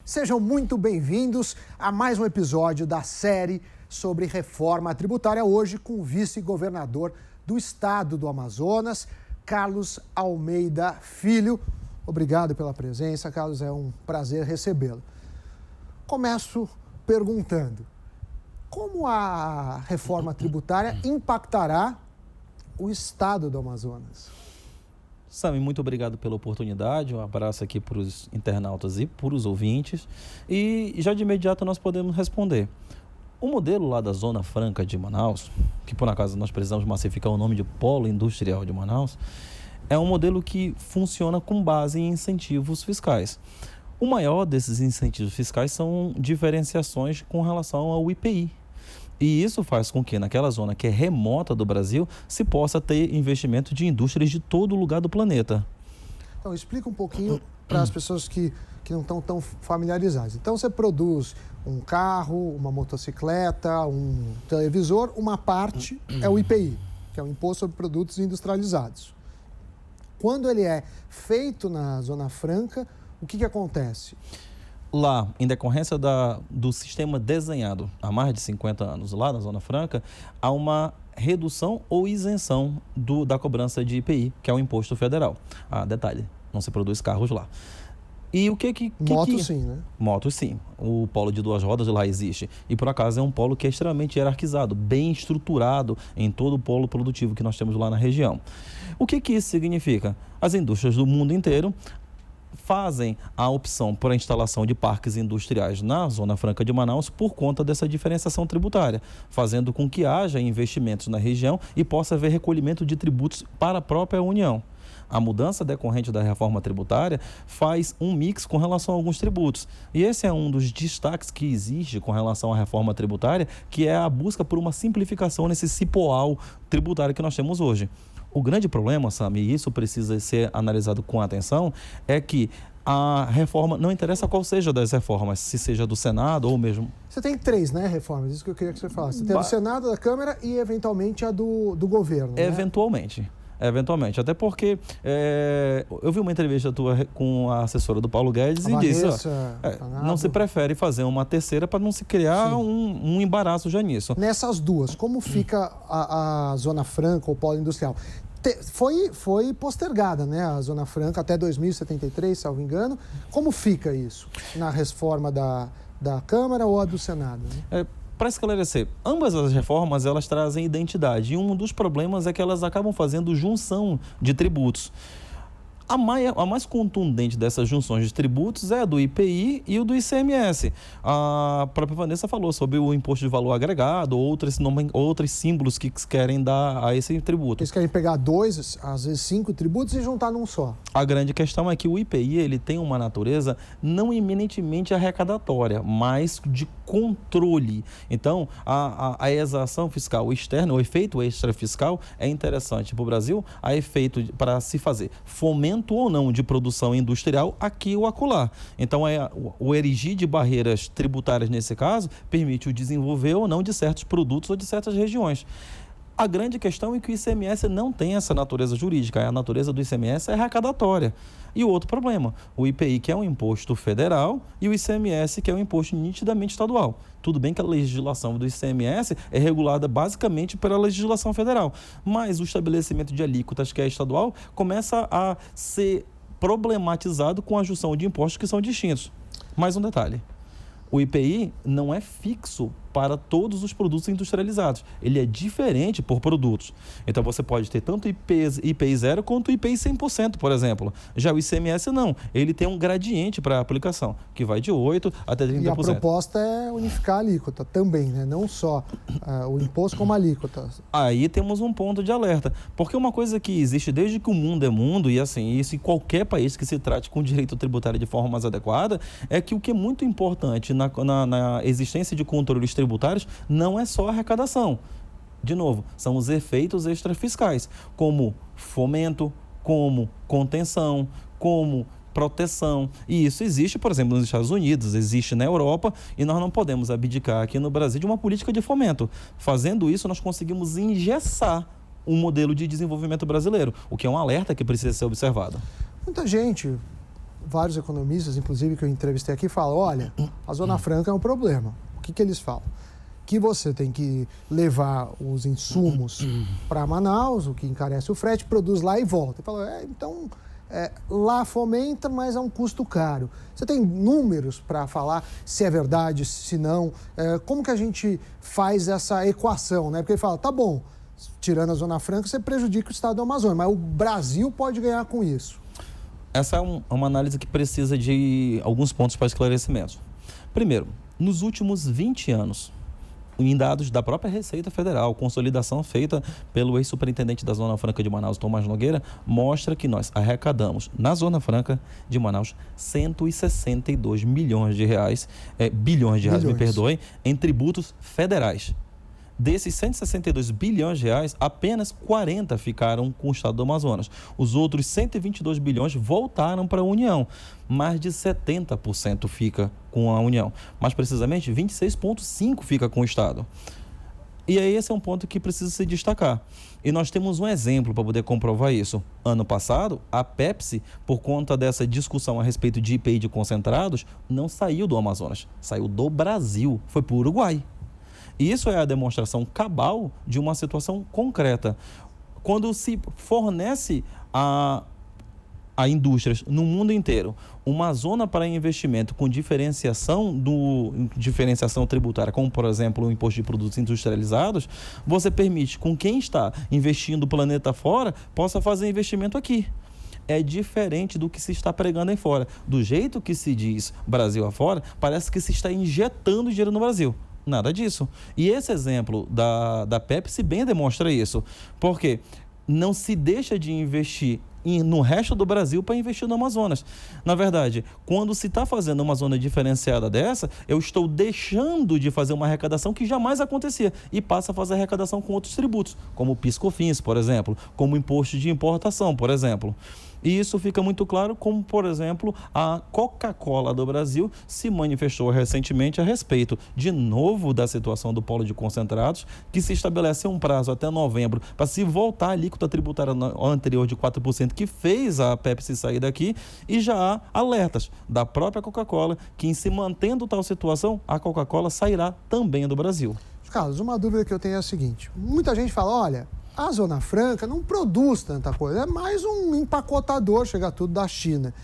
Sejam muito bem-vindos a mais um episódio da série sobre reforma tributária, hoje com o vice-governador do estado do Amazonas, Carlos Almeida Filho. Obrigado pela presença, Carlos, é um prazer recebê-lo. Começo perguntando, como a reforma tributária impactará o estado do Amazonas? Sami, muito obrigado pela oportunidade, um abraço aqui para os internautas e para os ouvintes. E já de imediato nós podemos responder. O modelo lá da Zona Franca de Manaus, que por acaso nós precisamos massificar o nome de Polo Industrial de Manaus, é um modelo que funciona com base em incentivos fiscais. O maior desses incentivos fiscais são diferenciações com relação ao IPI. E isso faz com que naquela zona que é remota do Brasil se possa ter investimento de indústrias de todo lugar do planeta. Então, explica um pouquinho para as pessoas que não estão tão familiarizadas. Então, você produz um carro, uma motocicleta, um televisor, uma parte é o IPI, que é o Imposto sobre Produtos Industrializados. Quando ele é feito na Zona Franca, o que acontece? Lá, em decorrência do sistema desenhado há mais de 50 anos lá na Zona Franca, há uma redução ou isenção da cobrança de IPI, que é o imposto federal. Detalhe, não se produz carros lá. E o que Motos sim, né? Motos sim. O polo de 2 rodas lá existe. E por acaso é um polo que é extremamente hierarquizado, bem estruturado em todo o polo produtivo que nós temos lá na região. O que isso significa? As indústrias do mundo inteiro fazem a opção por a instalação de parques industriais na Zona Franca de Manaus por conta dessa diferenciação tributária, fazendo com que haja investimentos na região e possa haver recolhimento de tributos para a própria União. A mudança decorrente da reforma tributária faz um mix com relação a alguns tributos. E esse é um dos destaques que existe com relação à reforma tributária, que é a busca por uma simplificação nesse cipoal tributário que nós temos hoje. O grande problema, Sami, e isso precisa ser analisado com atenção, é que a reforma, não interessa qual seja das reformas, se seja do Senado ou mesmo... Você tem 3, né, reformas, isso que eu queria que você falasse. Você tem a do Senado, da Câmara e, eventualmente, a do governo, né? Eventualmente, até porque eu vi uma entrevista tua com a assessora do Paulo Guedes e disse, não se prefere fazer uma terceira para não se criar um embaraço já nisso. Nessas duas, como fica a Zona Franca ou Polo Industrial? Foi postergada, né, a Zona Franca até 2073, salvo engano. Como fica isso na reforma da Câmara ou a do Senado? Né? Para esclarecer, ambas as reformas elas trazem identidade e um dos problemas é que elas acabam fazendo junção de tributos. A mais contundente dessas junções de tributos é a do IPI e o do ICMS. A própria Vanessa falou sobre o imposto de valor agregado, outros símbolos que querem dar a esse tributo. Eles querem pegar 2, às vezes 5 tributos e juntar num só. A grande questão é que o IPI ele tem uma natureza não eminentemente arrecadatória, mas de controle. Então, a exação fiscal externa, o efeito extrafiscal é interessante para o Brasil, a efeito para se fazer fomento ou não de produção industrial aqui ou acolá. Então, o erigir de barreiras tributárias, nesse caso, permite o desenvolver ou não de certos produtos ou de certas regiões. A grande questão é que o ICMS não tem essa natureza jurídica, a natureza do ICMS é arrecadatória. E o outro problema, o IPI, que é um imposto federal, e o ICMS, que é um imposto nitidamente estadual. Tudo bem que a legislação do ICMS é regulada basicamente pela legislação federal, mas o estabelecimento de alíquotas, que é estadual, começa a ser problematizado com a junção de impostos que são distintos. Mais um detalhe. O IPI não é fixo para todos os produtos industrializados. Ele é diferente por produtos. Então, você pode ter tanto IPI 0 quanto IPI 100%, por exemplo. Já o ICMS, não. Ele tem um gradiente para a aplicação, que vai de 8% até 30%. E a proposta é unificar a alíquota também, né? Não só o imposto como a alíquota. Aí temos um ponto de alerta. Porque uma coisa que existe desde que o mundo é mundo, e assim, isso em qualquer país que se trate com direito tributário de forma mais adequada, é que o que é muito importante na existência de controles tributários não é só a arrecadação. De novo, são os efeitos extrafiscais, como fomento, como contenção, como proteção. E isso existe, por exemplo, nos Estados Unidos, existe na Europa, e nós não podemos abdicar aqui no Brasil de uma política de fomento. Fazendo isso, nós conseguimos engessar um modelo de desenvolvimento brasileiro, o que é um alerta que precisa ser observado. Muita gente vários economistas, inclusive que eu entrevistei aqui, falam, olha, a Zona Franca é um problema. O que eles falam? Que você tem que levar os insumos para Manaus, o que encarece o frete, produz lá e volta. E fala, então, lá fomenta, mas é um custo caro. Você tem números para falar se é verdade, se não? Como que a gente faz essa equação, né? Porque ele fala, tá bom, tirando a Zona Franca, você prejudica o estado do Amazonas, mas o Brasil pode ganhar com isso. Essa é uma análise que precisa de alguns pontos para esclarecimento. Primeiro, nos últimos 20 anos, em dados da própria Receita Federal, consolidação feita pelo ex-superintendente da Zona Franca de Manaus, Tomás Nogueira, mostra que nós arrecadamos na Zona Franca de Manaus 162 bilhões de reais, me perdoem, em tributos federais. Desses 162 bilhões de reais, apenas 40 ficaram com o estado do Amazonas. Os outros 122 bilhões voltaram para a União. Mais de 70% fica com a União. Mais precisamente, 26,5% fica com o estado. E aí esse é um ponto que precisa se destacar. E nós temos um exemplo para poder comprovar isso. Ano passado, a Pepsi, por conta dessa discussão a respeito de IPI de concentrados, não saiu do Amazonas, saiu do Brasil, foi para o Uruguai. E isso é a demonstração cabal de uma situação concreta. Quando se fornece a indústrias no mundo inteiro uma zona para investimento com diferenciação tributária, como por exemplo o imposto de produtos industrializados, você permite com quem está investindo o planeta fora possa fazer investimento aqui. É diferente do que se está pregando aí fora. Do jeito que se diz Brasil afora, parece que se está injetando dinheiro no Brasil. Nada disso. E esse exemplo da Pepsi bem demonstra isso. Porque não se deixa de investir no resto do Brasil para investir no Amazonas. Na verdade, quando se está fazendo uma zona diferenciada dessa, eu estou deixando de fazer uma arrecadação que jamais acontecia e passa a fazer arrecadação com outros tributos, como o PIS/COFINS, por exemplo, como o imposto de importação, por exemplo. E isso fica muito claro como, por exemplo, a Coca-Cola do Brasil se manifestou recentemente a respeito, de novo, da situação do polo de concentrados, que se estabelece um prazo até novembro para se voltar à alíquota tributária anterior de 4%, que fez a Pepsi sair daqui, e já há alertas da própria Coca-Cola que, em se mantendo tal situação, a Coca-Cola sairá também do Brasil. Carlos, uma dúvida que eu tenho é a seguinte: muita gente fala, olha, a Zona Franca não produz tanta coisa, é mais um empacotador, chega tudo da China.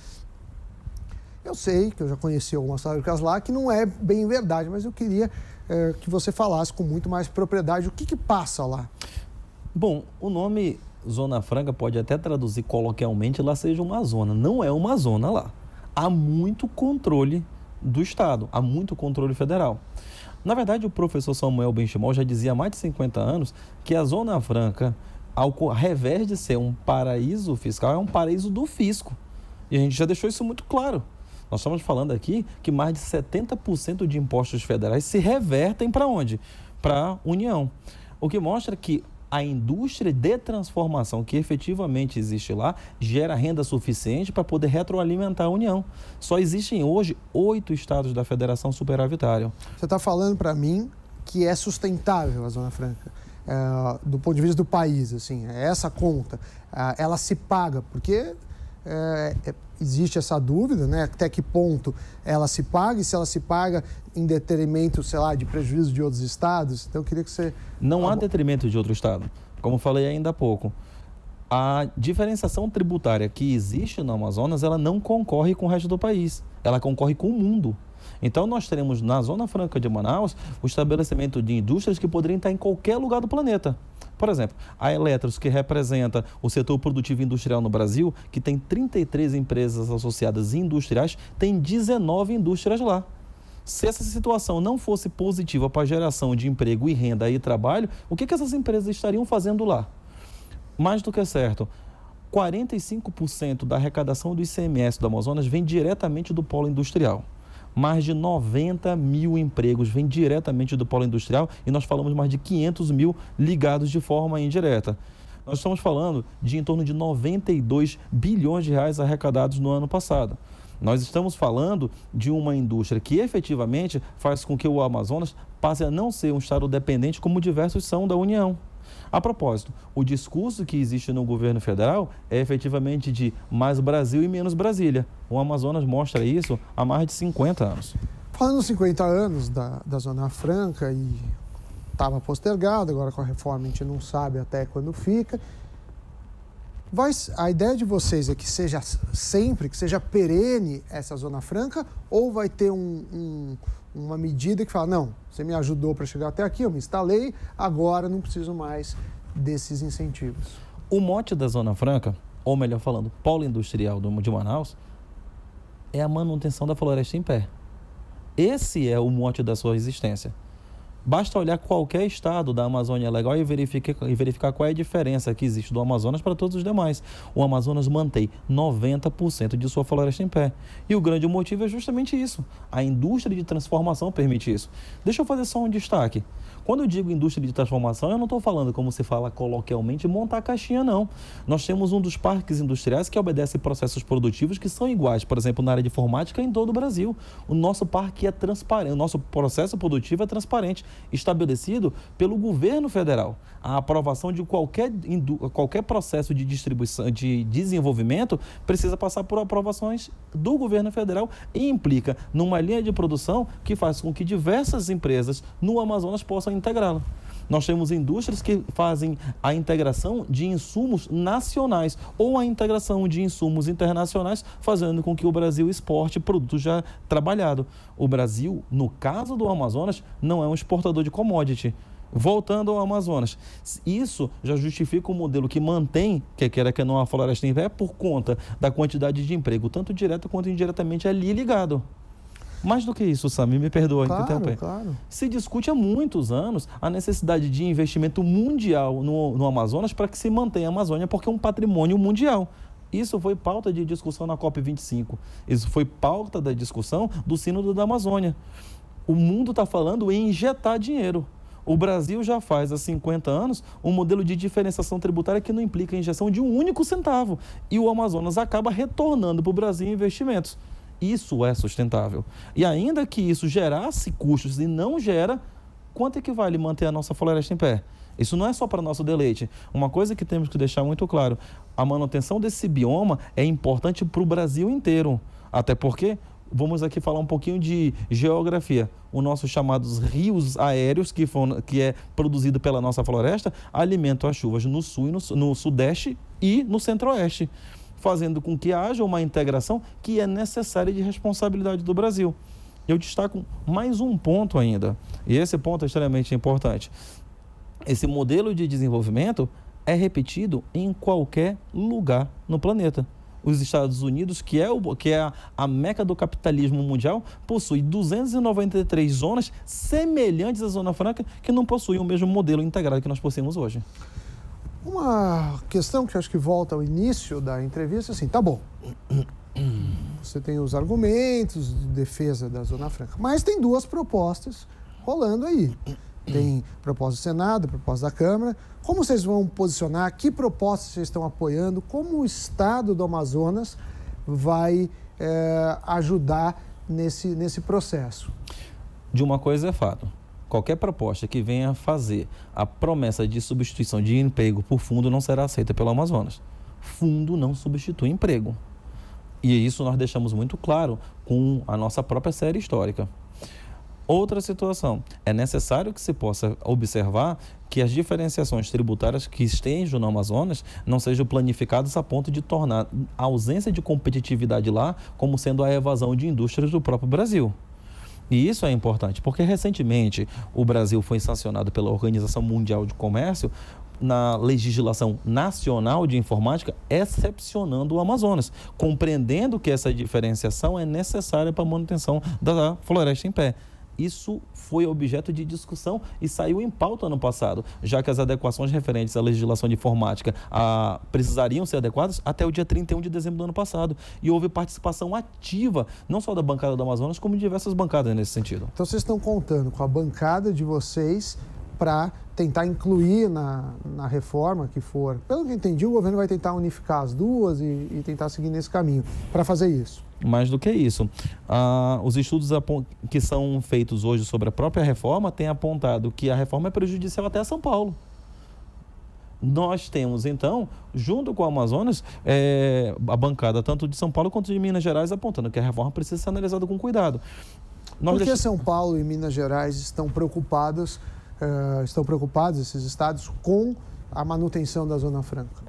Eu sei que eu já conheci algumas fábricas lá, que não é bem verdade, mas eu queria que você falasse com muito mais propriedade o que passa lá. Bom, o nome Zona Franca pode até traduzir coloquialmente, lá seja uma zona. Não é uma zona lá. Há muito controle do Estado, há muito controle federal. Na verdade, o professor Samuel Benchimol já dizia há mais de 50 anos que a Zona Franca, ao revés de ser um paraíso fiscal, é um paraíso do fisco. E a gente já deixou isso muito claro. Nós estamos falando aqui que mais de 70% de impostos federais se revertem para onde? Para a União. O que mostra que a indústria de transformação que efetivamente existe lá gera renda suficiente para poder retroalimentar a União. Só existem hoje 8 estados da Federação Superavitária. Você está falando para mim que é sustentável a Zona Franca, do ponto de vista do país, assim, essa conta, ela se paga, porque existe essa dúvida, né? Até que ponto ela se paga e se ela se paga em detrimento, sei lá, de prejuízo de outros estados. Então eu queria que você... Não há detrimento de outro estado. Como falei ainda há pouco, a diferenciação tributária que existe no Amazonas, ela não concorre com o resto do país, ela concorre com o mundo. Então nós teremos na Zona Franca de Manaus o estabelecimento de indústrias que poderiam estar em qualquer lugar do planeta. Por exemplo, a Eletros, que representa o setor produtivo industrial no Brasil, que tem 33 empresas associadas industriais, tem 19 indústrias lá. Se essa situação não fosse positiva para a geração de emprego e renda e trabalho, o que essas empresas estariam fazendo lá? Mais do que certo, 45% da arrecadação do ICMS do Amazonas vem diretamente do polo industrial. Mais de 90 mil empregos vêm diretamente do polo industrial e nós falamos mais de 500 mil ligados de forma indireta. Nós estamos falando de em torno de 92 bilhões de reais arrecadados no ano passado. Nós estamos falando de uma indústria que efetivamente faz com que o Amazonas passe a não ser um estado dependente como diversos são da União. A propósito, o discurso que existe no governo federal é efetivamente de mais Brasil e menos Brasília. O Amazonas mostra isso há mais de 50 anos. Falando nos 50 anos da Zona Franca, e estava postergado, agora com a reforma a gente não sabe até quando fica. A ideia de vocês é que seja sempre, que seja perene essa Zona Franca, ou vai ter uma medida que fala, não, você me ajudou para chegar até aqui, eu me instalei, agora não preciso mais desses incentivos? O mote da Zona Franca, ou melhor falando, polo industrial de Manaus, é a manutenção da floresta em pé. Esse é o mote da sua existência. Basta olhar qualquer estado da Amazônia Legal e verificar qual é a diferença que existe do Amazonas para todos os demais. O Amazonas mantém 90% de sua floresta em pé. E o grande motivo é justamente isso. A indústria de transformação permite isso. Deixa eu fazer só um destaque. Quando eu digo indústria de transformação, eu não estou falando, como se fala coloquialmente, montar caixinha, não. Nós temos um dos parques industriais que obedece processos produtivos que são iguais, por exemplo, na área de informática em todo o Brasil. O nosso parque é transparente, o nosso processo produtivo é transparente, estabelecido pelo governo federal. A aprovação de qualquer processo de distribuição, de desenvolvimento, precisa passar por aprovações do governo federal e implica numa linha de produção que faz com que diversas empresas no Amazonas possam integrá-la. Nós temos indústrias que fazem a integração de insumos nacionais ou a integração de insumos internacionais, fazendo com que o Brasil exporte produto já trabalhado. O Brasil, no caso do Amazonas, não é um exportador de commodity. Voltando ao Amazonas, isso já justifica um modelo que mantém, que não a floresta em pé, por conta da quantidade de emprego, tanto direto quanto indiretamente ali ligado. Mais do que isso, Sami, me perdoa. Claro. Se discute há muitos anos a necessidade de investimento mundial no Amazonas para que se mantenha a Amazônia, porque é um patrimônio mundial. Isso foi pauta de discussão na COP25. Isso foi pauta da discussão do Sínodo da Amazônia. O mundo está falando em injetar dinheiro. O Brasil já faz há 50 anos um modelo de diferenciação tributária que não implica a injeção de um único centavo. E o Amazonas acaba retornando para o Brasil investimentos. Isso é sustentável. E ainda que isso gerasse custos e não gera, quanto equivale manter a nossa floresta em pé? Isso não é só para nosso deleite. Uma coisa que temos que deixar muito claro, a manutenção desse bioma é importante para o Brasil inteiro. Até porque, vamos aqui falar um pouquinho de geografia. Os nossos chamados rios aéreos, que é produzido pela nossa floresta, alimentam as chuvas no sul, no sudeste e no centro-oeste, fazendo com que haja uma integração que é necessária de responsabilidade do Brasil. Eu destaco mais um ponto ainda, e esse ponto é extremamente importante. Esse modelo de desenvolvimento é repetido em qualquer lugar no planeta. Os Estados Unidos, que é a meca do capitalismo mundial, possui 293 zonas semelhantes à Zona Franca, que não possuem o mesmo modelo integrado que nós possuímos hoje. Uma questão que eu acho que volta ao início da entrevista, assim, tá bom, você tem os argumentos de defesa da Zona Franca, mas tem duas propostas rolando aí. Tem proposta do Senado, proposta da Câmara. Como vocês vão posicionar? Que propostas vocês estão apoiando? Como o Estado do Amazonas vai ajudar nesse processo? De uma coisa é fato. Qualquer proposta que venha fazer a promessa de substituição de emprego por fundo não será aceita pelo Amazonas. Fundo não substitui emprego. E isso nós deixamos muito claro com a nossa própria série histórica. Outra situação, é necessário que se possa observar que as diferenciações tributárias que estejam no Amazonas não sejam planificadas a ponto de tornar a ausência de competitividade lá como sendo a evasão de indústrias do próprio Brasil. E isso é importante, porque recentemente o Brasil foi sancionado pela Organização Mundial de Comércio na legislação nacional de informática, excepcionando o Amazonas, compreendendo que essa diferenciação é necessária para a manutenção da floresta em pé. Isso foi objeto de discussão e saiu em pauta ano passado, já que as adequações referentes à legislação de informática precisariam ser adequadas até o dia 31 de dezembro do ano passado. E houve participação ativa, não só da bancada do Amazonas, como de diversas bancadas nesse sentido. Então vocês estão contando com a bancada de vocês para tentar incluir na reforma que for. Pelo que eu entendi, o governo vai tentar unificar as duas e tentar seguir nesse caminho para fazer isso. Mais do que isso, os estudos que são feitos hoje sobre a própria reforma têm apontado que a reforma é prejudicial até a São Paulo. Nós temos, então, junto com o Amazonas, a bancada tanto de São Paulo quanto de Minas Gerais apontando que a reforma precisa ser analisada com cuidado. Por que São Paulo e Minas Gerais estão preocupados, esses estados, com a manutenção da Zona Franca?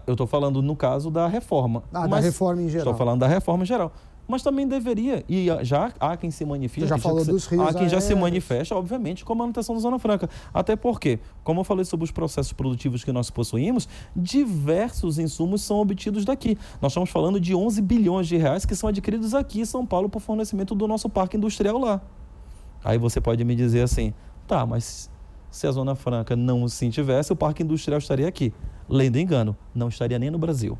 Eu estou falando no caso da reforma. Da reforma em geral. Estou falando da reforma em geral. Mas também deveria, e já há quem se manifesta. Você já falou dos rios. Há quem já se manifesta, obviamente, com a manutenção da Zona Franca. Até porque, como eu falei sobre os processos produtivos que nós possuímos, diversos insumos são obtidos daqui. Nós estamos falando de 11 bilhões de reais que são adquiridos aqui em São Paulo para o fornecimento do nosso parque industrial lá. Aí você pode me dizer assim, tá, mas se a Zona Franca não se tivesse, o parque industrial estaria aqui. Lendo engano, não estaria nem no Brasil.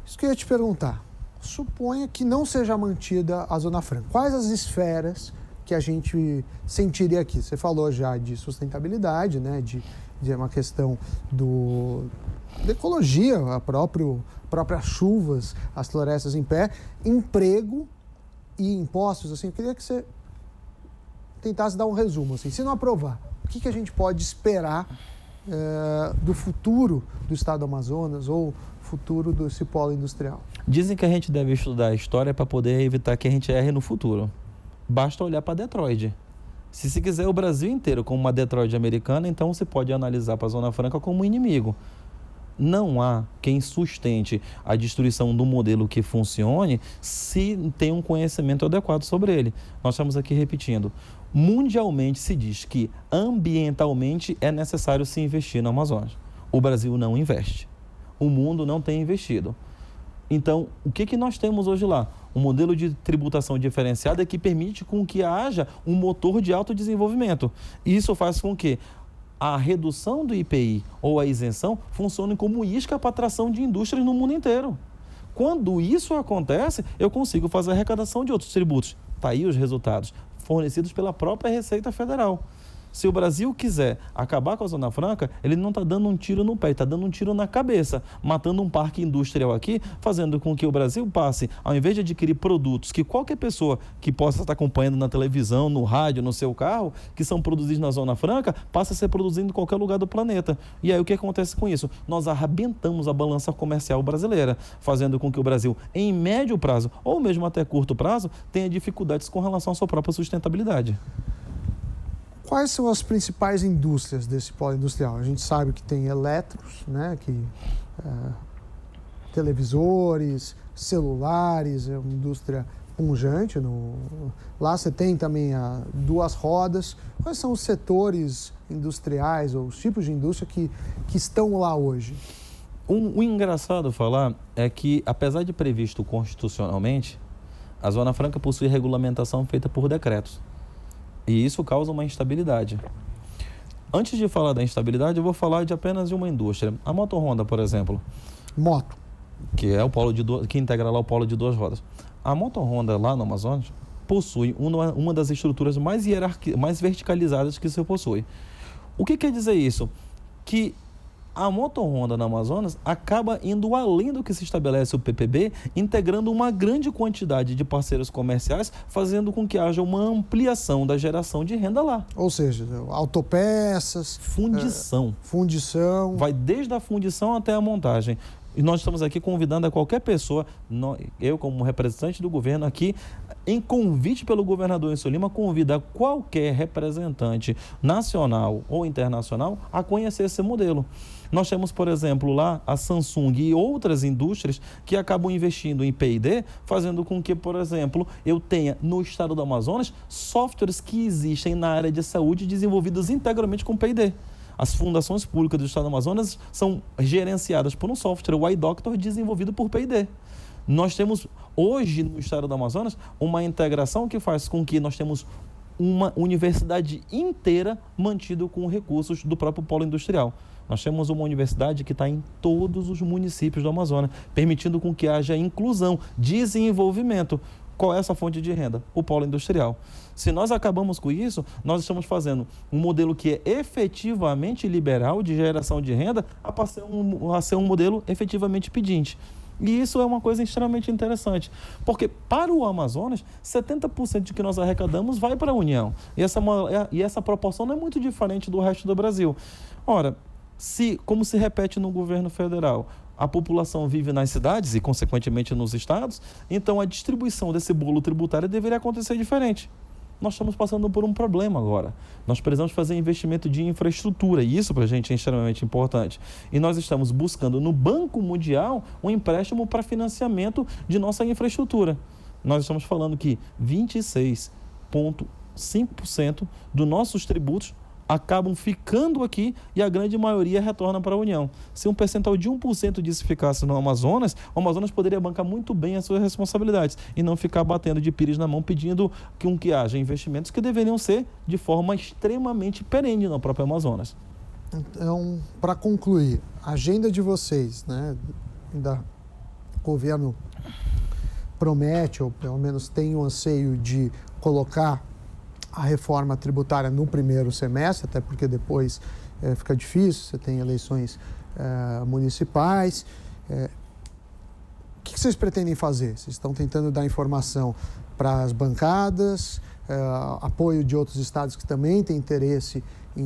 Isso que eu ia te perguntar. Suponha que não seja mantida a Zona Franca. Quais as esferas que a gente sentiria aqui? Você falou já de sustentabilidade, né? de uma questão da ecologia, próprias chuvas, as florestas em pé, emprego e impostos. Assim, eu queria que você tentasse dar um resumo. Assim, se não aprovar, o que a gente pode esperar do futuro do estado do Amazonas ou futuro desse polo industrial? Dizem que a gente deve estudar a história para poder evitar que a gente erre no futuro. Basta olhar para Detroit. Se quiser o Brasil inteiro como uma Detroit americana, então você pode analisar para a Zona Franca como um inimigo. Não há quem sustente a destruição do modelo que funcione se tem um conhecimento adequado sobre ele. Nós estamos aqui repetindo. Mundialmente se diz que ambientalmente é necessário se investir no Amazonas. O Brasil não investe. O mundo não tem investido. Então, o que nós temos hoje lá? Um modelo de tributação diferenciada que permite com que haja um motor de autodesenvolvimento. Isso faz com que a redução do IPI ou a isenção funcione como isca para atração de indústrias no mundo inteiro. Quando isso acontece, eu consigo fazer a arrecadação de outros tributos. Está aí os resultados, fornecidos pela própria Receita Federal. Se o Brasil quiser acabar com a Zona Franca, ele não está dando um tiro no pé, ele está dando um tiro na cabeça, matando um parque industrial aqui, fazendo com que o Brasil passe, ao invés de adquirir produtos que qualquer pessoa que possa estar acompanhando na televisão, no rádio, no seu carro, que são produzidos na Zona Franca, passa a ser produzido em qualquer lugar do planeta. E aí o que acontece com isso? Nós arrebentamos a balança comercial brasileira, fazendo com que o Brasil, em médio prazo, ou mesmo até curto prazo, tenha dificuldades com relação à sua própria sustentabilidade. Quais são as principais indústrias desse polo industrial? A gente sabe que tem eletros, né, televisores, celulares, é uma indústria pujante. Lá você tem também duas rodas. Quais são os setores industriais ou os tipos de indústria que estão lá hoje? O engraçado falar é que, apesar de previsto constitucionalmente, a Zona Franca possui regulamentação feita por decretos. E isso causa uma instabilidade. Antes de falar da instabilidade, eu vou falar de apenas uma indústria. A Moto Honda, por exemplo. Moto. Que é o polo que integra lá o polo de duas rodas. A Moto Honda, lá no Amazonas, possui uma das estruturas mais verticalizadas que se possui. O que quer dizer isso? Que a Moto Honda no Amazonas acaba indo além do que se estabelece o PPB, integrando uma grande quantidade de parceiros comerciais, fazendo com que haja uma ampliação da geração de renda lá. Ou seja, autopeças... Fundição. Fundição. Vai desde a fundição até a montagem. E nós estamos aqui convidando a qualquer pessoa, eu como representante do governo aqui, em convite pelo governador Enzo Lima, convida qualquer representante nacional ou internacional a conhecer esse modelo. Nós temos, por exemplo, lá a Samsung e outras indústrias que acabam investindo em P&D, fazendo com que, por exemplo, eu tenha no estado do Amazonas softwares que existem na área de saúde desenvolvidos integralmente com P&D. As fundações públicas do estado do Amazonas são gerenciadas por um software, o iDoctor, desenvolvido por P&D. Nós temos hoje no estado do Amazonas uma integração que faz com que nós temos uma universidade inteira mantida com recursos do próprio polo industrial. Nós temos uma universidade que está em todos os municípios do Amazonas, permitindo com que haja inclusão, desenvolvimento. Qual é essa fonte de renda? O polo industrial. Se nós acabamos com isso, nós estamos fazendo um modelo que é efetivamente liberal de geração de renda a ser um modelo efetivamente pedinte. E isso é uma coisa extremamente interessante, porque para o Amazonas, 70% de que nós arrecadamos vai para a União. E essa proporção não é muito diferente do resto do Brasil. Ora, Como se repete no governo federal, a população vive nas cidades e, consequentemente, nos estados, então a distribuição desse bolo tributário deveria acontecer diferente. Nós estamos passando por um problema agora. Nós precisamos fazer investimento de infraestrutura, e isso para a gente é extremamente importante. E nós estamos buscando no Banco Mundial um empréstimo para financiamento de nossa infraestrutura. Nós estamos falando que 26,5% dos nossos tributos acabam ficando aqui e a grande maioria retorna para a União. Se um percentual de 1% disso ficasse no Amazonas, o Amazonas poderia bancar muito bem as suas responsabilidades e não ficar batendo de pires na mão pedindo que haja investimentos que deveriam ser de forma extremamente perene no próprio Amazonas. Então, para concluir, a agenda de vocês, né, o governo promete, ou pelo menos tem o anseio de colocar a reforma tributária no primeiro semestre, até porque depois fica difícil, você tem eleições municipais. O que vocês pretendem fazer? Vocês estão tentando dar informação para as bancadas, apoio de outros estados que também têm interesse em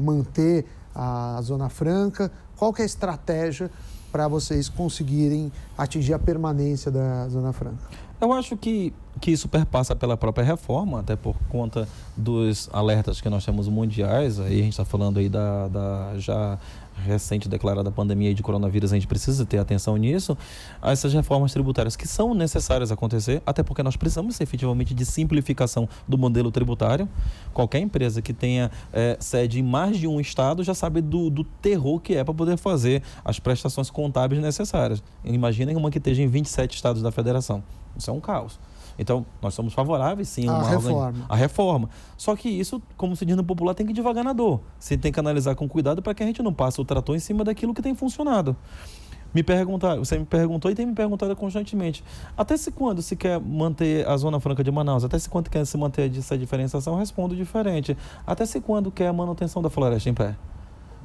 manter a Zona Franca. Qual que é a estratégia para vocês conseguirem atingir a permanência da Zona Franca? Eu acho que isso perpassa pela própria reforma, até por conta dos alertas que nós temos mundiais. Aí a gente está falando aí da já recente declarada pandemia de coronavírus, a gente precisa ter atenção nisso. Essas reformas tributárias que são necessárias acontecer, até porque nós precisamos efetivamente de simplificação do modelo tributário. Qualquer empresa que tenha sede em mais de um estado já sabe do terror que é para poder fazer as prestações contábeis necessárias. Imaginem uma que esteja em 27 estados da federação. Isso é um caos. Então, nós somos favoráveis, sim, à reforma. Só que isso, como se diz no popular, tem que ir devagar na dor. Você tem que analisar com cuidado para que a gente não passe o trator em cima daquilo que tem funcionado. Você me perguntou e tem me perguntado constantemente, até se quando se quer manter a Zona Franca de Manaus, até se quando quer se manter essa diferenciação, eu respondo diferente. Até se quando quer a manutenção da floresta em pé.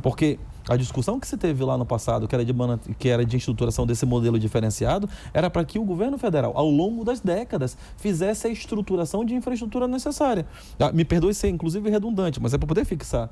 Porque a discussão que se teve lá no passado, que era de estruturação desse modelo diferenciado, era para que o governo federal, ao longo das décadas, fizesse a estruturação de infraestrutura necessária. Me perdoe ser, inclusive, redundante, mas é para poder fixar.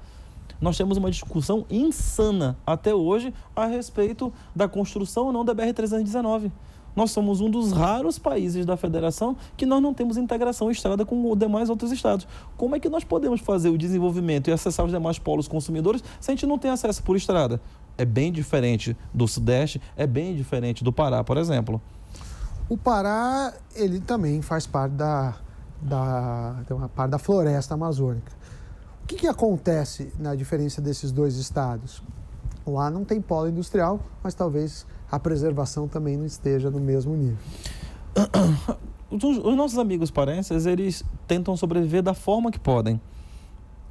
Nós temos uma discussão insana até hoje a respeito da construção ou não da BR-319. Nós somos um dos raros países da federação que nós não temos integração estrada com os demais outros estados. Como é que nós podemos fazer o desenvolvimento e acessar os demais polos consumidores se a gente não tem acesso por estrada? É bem diferente do Sudeste, é bem diferente do Pará, por exemplo. O Pará, ele também faz parte tem uma parte da floresta amazônica. O que acontece na diferença desses dois estados? Lá não tem polo industrial, mas talvez a preservação também não esteja no mesmo nível. Os nossos amigos paraenses, eles tentam sobreviver da forma que podem.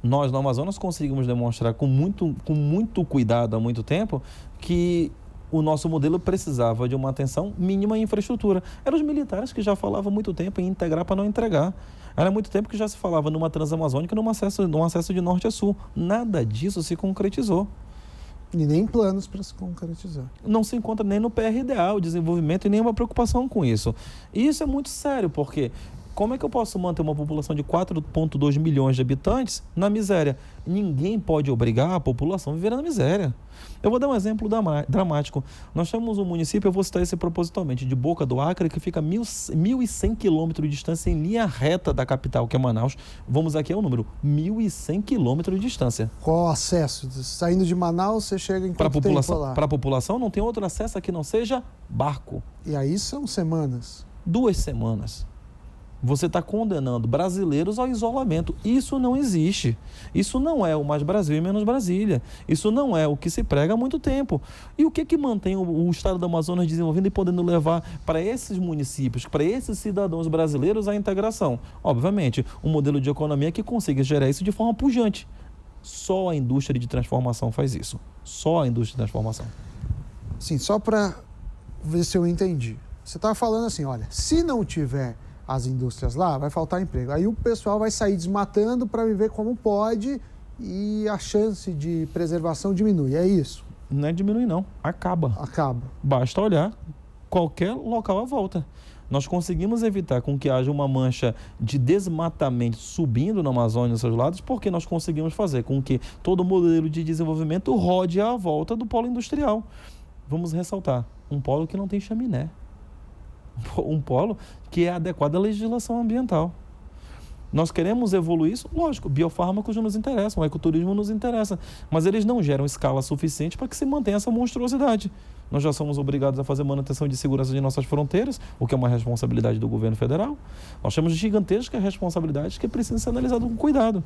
Nós, no Amazonas, conseguimos demonstrar com muito cuidado há muito tempo que o nosso modelo precisava de uma atenção mínima em infraestrutura. Eram os militares que já falavam há muito tempo em integrar para não entregar. Era muito tempo que já se falava numa transamazônica, num acesso de norte a sul. Nada disso se concretizou. E nem planos para se concretizar. Não se encontra nem no PRDA o desenvolvimento e nenhuma preocupação com isso. E isso é muito sério, porque como é que eu posso manter uma população de 4,2 milhões de habitantes na miséria? Ninguém pode obrigar a população a viver na miséria. Eu vou dar um exemplo dramático. Nós temos um município, eu vou citar esse propositalmente, de Boca do Acre, que fica a 1.100 quilômetros de distância em linha reta da capital, que é Manaus. Vamos aqui ao número, 1.100 quilômetros de distância. Qual o acesso? Saindo de Manaus, você chega em quanto tempo lá? Para a população não tem outro acesso que não seja barco. E aí são semanas? 2 semanas. Você está condenando brasileiros ao isolamento. Isso não existe. Isso não é o Mais Brasil e Menos Brasília. Isso não é o que se prega há muito tempo. E o que mantém o estado do Amazonas desenvolvendo e podendo levar para esses municípios, para esses cidadãos brasileiros, a integração? Obviamente, um modelo de economia que consiga gerar isso de forma pujante. Só a indústria de transformação faz isso. Só a indústria de transformação. Sim, só para ver se eu entendi. Você estava falando assim, olha, se não tiver as indústrias lá, vai faltar emprego. Aí o pessoal vai sair desmatando para viver como pode e a chance de preservação diminui. É isso? Não é diminuir, não. Acaba. Acaba. Basta olhar qualquer local à volta. Nós conseguimos evitar com que haja uma mancha de desmatamento subindo na Amazônia e seus lados, porque nós conseguimos fazer com que todo o modelo de desenvolvimento rode à volta do polo industrial. Vamos ressaltar, um polo que não tem chaminé. Um polo que é adequado à legislação ambiental. Nós queremos evoluir isso? Lógico, biofármacos nos interessam, o ecoturismo nos interessa, mas eles não geram escala suficiente para que se mantenha essa monstruosidade. Nós já somos obrigados a fazer manutenção de segurança de nossas fronteiras, o que é uma responsabilidade do governo federal. Nós temos gigantescas responsabilidades que precisam ser analisadas com cuidado.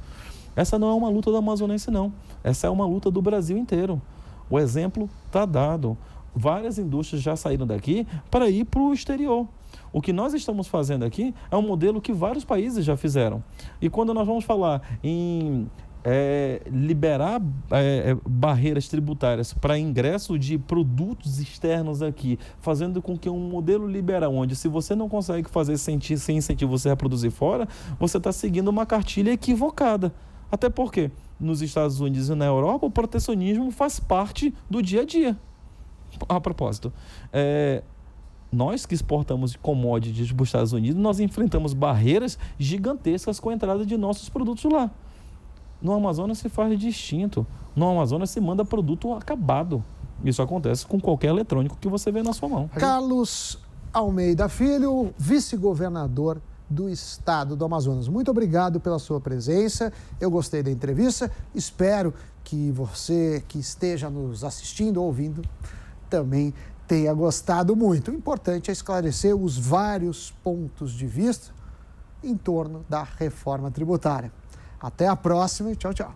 Essa não é uma luta do amazonense, não. Essa é uma luta do Brasil inteiro. O exemplo está dado. Várias indústrias já saíram daqui para ir para o exterior. O que nós estamos fazendo aqui é um modelo que vários países já fizeram. E quando nós vamos falar em liberar barreiras tributárias para ingresso de produtos externos aqui, fazendo com que um modelo liberal, onde se você não consegue fazer sem incentivo você a produzir fora, você está seguindo uma cartilha equivocada. Até porque nos Estados Unidos e na Europa o protecionismo faz parte do dia a dia. A propósito, nós que exportamos commodities para os Estados Unidos, nós enfrentamos barreiras gigantescas com a entrada de nossos produtos lá. No Amazonas se faz distinto. No Amazonas se manda produto acabado. Isso acontece com qualquer eletrônico que você vê na sua mão. Carlos Almeida Filho, vice-governador do estado do Amazonas. Muito obrigado pela sua presença. Eu gostei da entrevista. Espero que você que esteja nos assistindo ou ouvindo também tenha gostado muito. O importante é esclarecer os vários pontos de vista em torno da reforma tributária. Até a próxima e tchau, tchau.